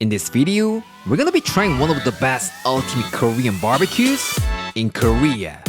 In this video, we're gonna be trying one of the best ultimate Korean barbecues in Korea.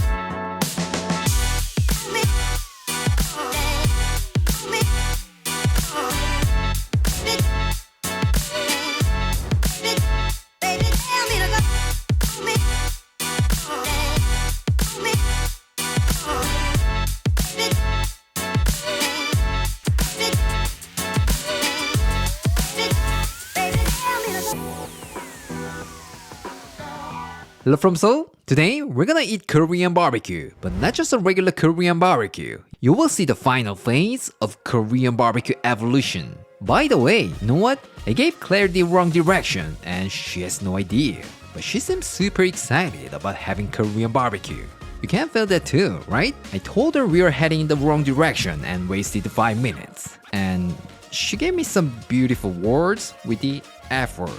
Hello from Seoul. Today, we're gonna eat Korean barbecue, but not just a regular Korean barbecue. You will see the final phase of Korean barbecue evolution. By the way, you know what? I gave Claire the wrong direction and she has no idea. But she seems super excited about having Korean barbecue. You can feel that too, right? I told her we were heading in the wrong direction and wasted 5 minutes. And she gave me some beautiful words with the F word.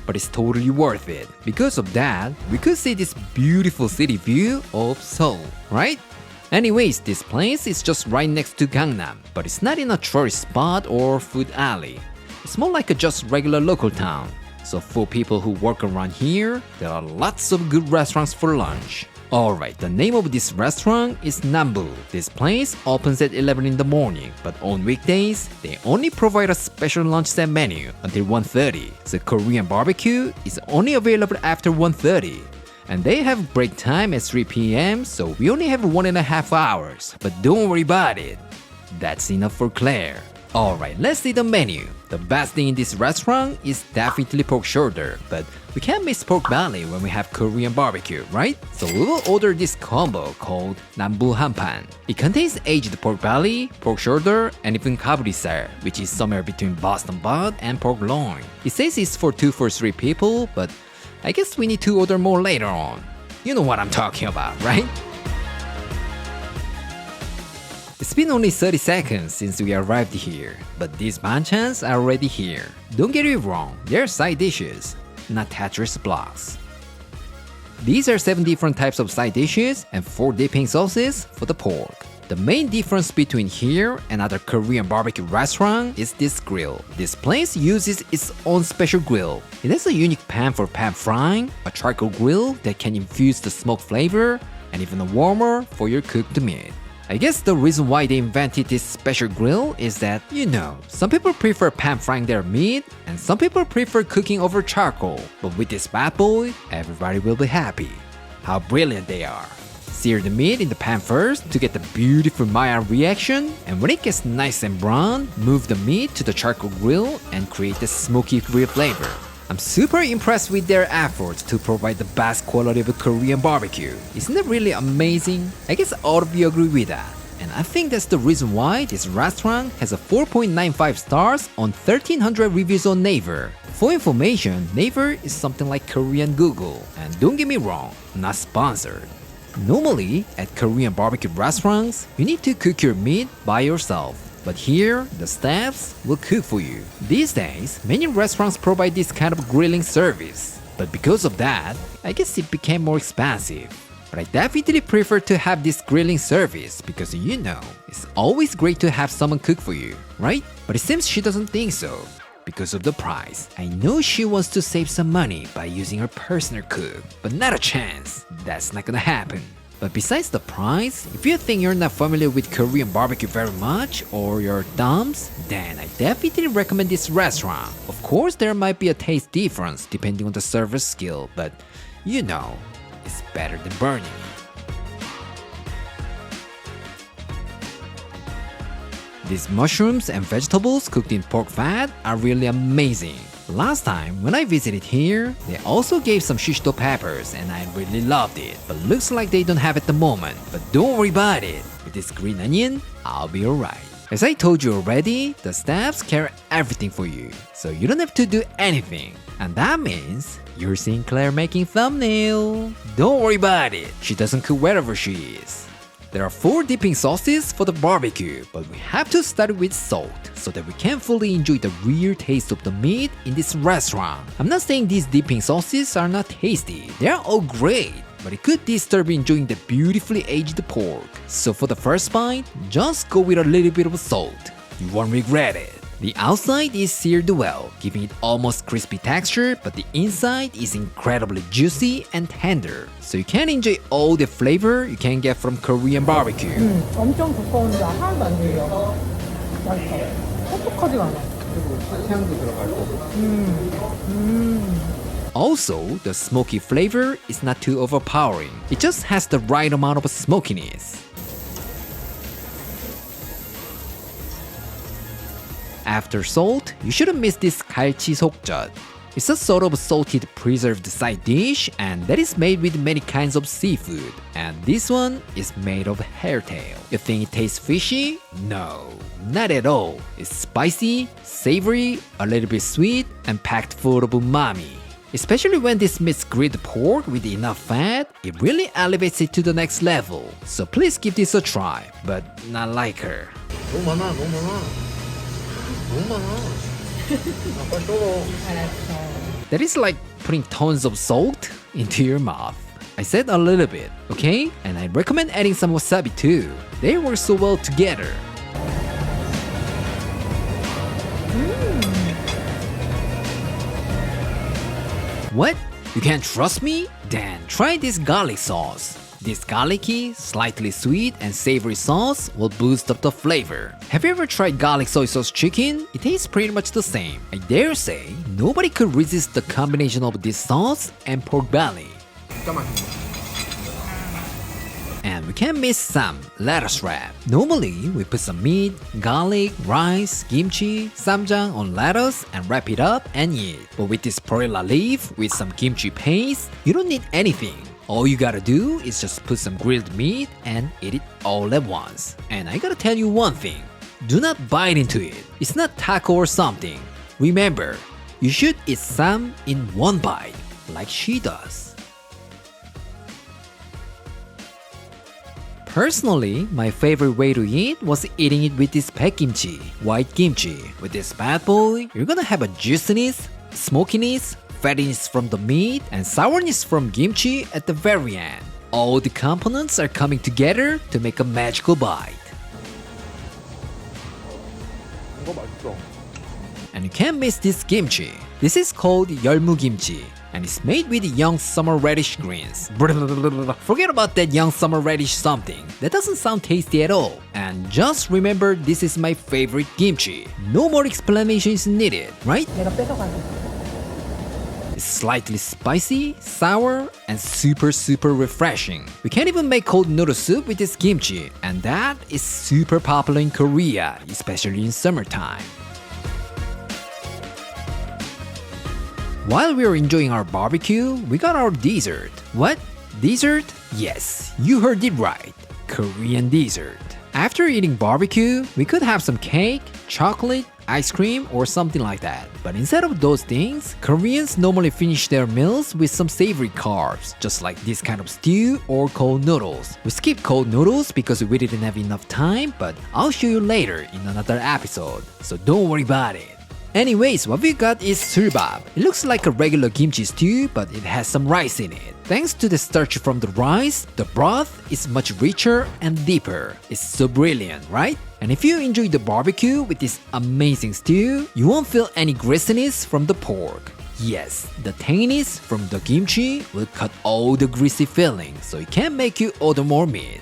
But it's totally worth it. Because of that, we could see this beautiful city view of Seoul, right? Anyways, this place is just right next to Gangnam, but it's not in a tourist spot or food alley. It's more like a just regular local town. So for people who work around here, there are lots of good restaurants for lunch. Alright, the name of this restaurant is NAMBU. This place opens at 11 in the morning, but on weekdays, they only provide a special lunch set menu until 1:30. So Korean barbecue is only available after 1:30. And they have break time at 3 p.m, so we only have 1.5 hours. But don't worry about it. That's enough for Claire. Alright, let's see the menu. The best thing in this restaurant is definitely pork shoulder, but we can't miss pork belly when we have Korean barbecue, right? So we will order this combo called NAMBU 한판. It contains aged pork belly, pork shoulder, and even kaburisal, which is somewhere between Boston butt and pork loin. It says it's for 2 for 3 people, but I guess we need to order more later on. You know what I'm talking about, right? It's been only 30 seconds since we arrived here, but these banchans are already here. Don't get it wrong, they're side dishes, not Tetris blocks. These are 7 different types of side dishes and 4 dipping sauces for the pork. The main difference between here and other Korean barbecue restaurant is this grill. This place uses its own special grill. It has a unique pan for pan frying, a charcoal grill that can infuse the smoke flavor, and even a warmer for your cooked meat. I guess the reason why they invented this special grill is that, you know, some people prefer pan frying their meat and some people prefer cooking over charcoal. But with this bad boy, everybody will be happy. How brilliant they are. Sear the meat in the pan first to get the beautiful Maillard reaction, and when it gets nice and brown, move the meat to the charcoal grill and create the smoky grill flavor. I'm super impressed with their efforts to provide the best quality of a Korean barbecue. Isn't it really amazing? I guess all of you agree with that. And I think that's the reason why this restaurant has a 4.95 stars on 1300 reviews on Naver. For information, Naver is something like Korean Google. And don't get me wrong, not sponsored. Normally, at Korean barbecue restaurants, you need to cook your meat by yourself. But here, the staffs will cook for you. These days, many restaurants provide this kind of grilling service. But because of that, I guess it became more expensive. But I definitely prefer to have this grilling service because you know, it's always great to have someone cook for you, right? But it seems she doesn't think so. Because of the price. I know she wants to save some money by using her personal cook, but not a chance. That's not gonna happen. But besides the price, if you think you're not familiar with Korean barbecue very much or you're thumbs, then I definitely recommend this restaurant. Of course, there might be a taste difference depending on the server's skill, but you know, it's better than burning. These mushrooms and vegetables cooked in pork fat are really amazing. Last time, when I visited here, they also gave some shishito peppers and I really loved it. But looks like they don't have it at the moment. But don't worry about it. With this green onion, I'll be alright. As I told you already, the staffs carry everything for you. So you don't have to do anything. And that means you're seeing Claire making thumbnail. Don't worry about it. She doesn't cook wherever she is. There are 4 dipping sauces for the barbecue, but we have to start with salt so that we can fully enjoy the real taste of the meat in this restaurant. I'm not saying these dipping sauces are not tasty, they are all great, but it could disturb enjoying the beautifully aged pork. So for the first bite, just go with a little bit of salt. You won't regret it. The outside is seared well, giving it almost crispy texture, but the inside is incredibly juicy and tender. So you can enjoy all the flavor you can get from Korean barbecue. 엄청 두꺼운데 하나도 안 질려. 맛있어. 퍽퍽하지가 않아. 그리고 사탕도 들어갈 거고. Also, the smoky flavor is not too overpowering. It just has the right amount of smokiness. After salt, you shouldn't miss this 갈치 속젓. It's a sort of salted preserved side dish and that is made with many kinds of seafood. And this one is made of hairtail. You think it tastes fishy? No, not at all. It's spicy, savory, a little bit sweet, and packed full of umami. Especially when this meets grilled pork with enough fat, it really elevates it to the next level. So please give this a try, but not like her. 너무 많아. 빨리 썰어. That is like putting tons of salt into your mouth. I said a little bit, okay? And I recommend adding some wasabi too. They work so well together. What? You can't trust me? Then try this garlic sauce. This garlicky, slightly sweet and savory sauce will boost up the flavor. Have you ever tried garlic soy sauce chicken? It tastes pretty much the same. I dare say, nobody could resist the combination of this sauce and pork belly. 진짜 맛있네. And we can't miss some lettuce wrap. Normally, we put some meat, garlic, rice, kimchi, samjang on lettuce and wrap it up and eat. But with this perilla leaf with some kimchi paste, you don't need anything. All you gotta do is just put some grilled meat and eat it all at once. And I gotta tell you one thing. Do not bite into it. It's not taco or something. Remember, you should eat some in one bite, like she does. Personally, my favorite way to eat was eating it with this baekgimchi, white kimchi. With this bad boy, you're gonna have a juiciness, smokiness, fattiness from the meat, and sourness from kimchi at the very end. All the components are coming together to make a magical bite. 이거 맛있어. And you can't miss this kimchi. This is called Hyoryeong-ro and it's made with young summer radish greens. Forget about that young summer radish something. That doesn't sound tasty at all. And just remember, this is my favorite kimchi. No more explanation is needed, right? 내가 뺏어가야 돼. It's slightly spicy, sour, and super refreshing. We can't even make cold noodle soup with this kimchi, and that is super popular in Korea, especially in summertime. While we were enjoying our barbecue, we got our dessert. What? Dessert? Yes, you heard it right. Korean dessert. After eating barbecue, we could have some cake, chocolate, ice cream, or something like that. But instead of those things, Koreans normally finish their meals with some savory carbs, just like this kind of stew or cold noodles. We skipped cold noodles because we didn't have enough time, but I'll show you later in another episode, so don't worry about it. Anyways, what we got is surbap. It looks like a regular kimchi stew, but it has some rice in it. Thanks to the starch from the rice, the broth is much richer and deeper. It's so brilliant, right? And if you enjoy the barbecue with this amazing stew, you won't feel any greasiness from the pork. Yes, the tanginess from the kimchi will cut all the greasy feeling, so it can make you order more meat.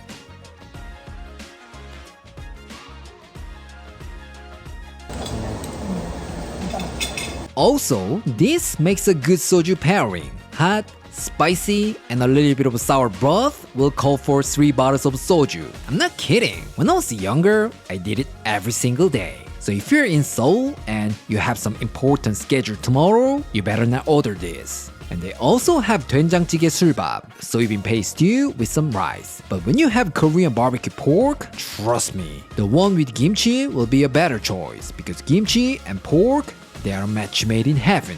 Also, this makes a good soju pairing. Hot, spicy, and a little bit of sour broth will call for 3 bottles of soju. I'm not kidding. When I was younger, I did it every single day. So if you're in Seoul and you have some important schedule tomorrow, you better not order this. And they also have doenjang-jjigae surbap, soybean paste stew with some rice. But when you have Korean barbecue pork, trust me, the one with kimchi will be a better choice because kimchi and pork, they are a match made in heaven.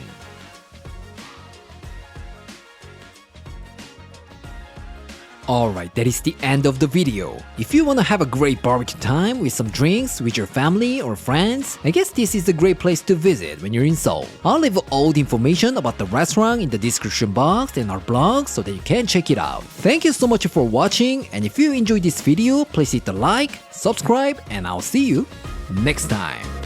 Alright, that is the end of the video. If you wanna have a great barbecue time with some drinks with your family or friends, I guess this is a great place to visit when you're in Seoul. I'll leave all the information about the restaurant in the description box and our blog so that you can check it out. Thank you so much for watching, and if you enjoyed this video, please hit the like, subscribe, and I'll see you next time.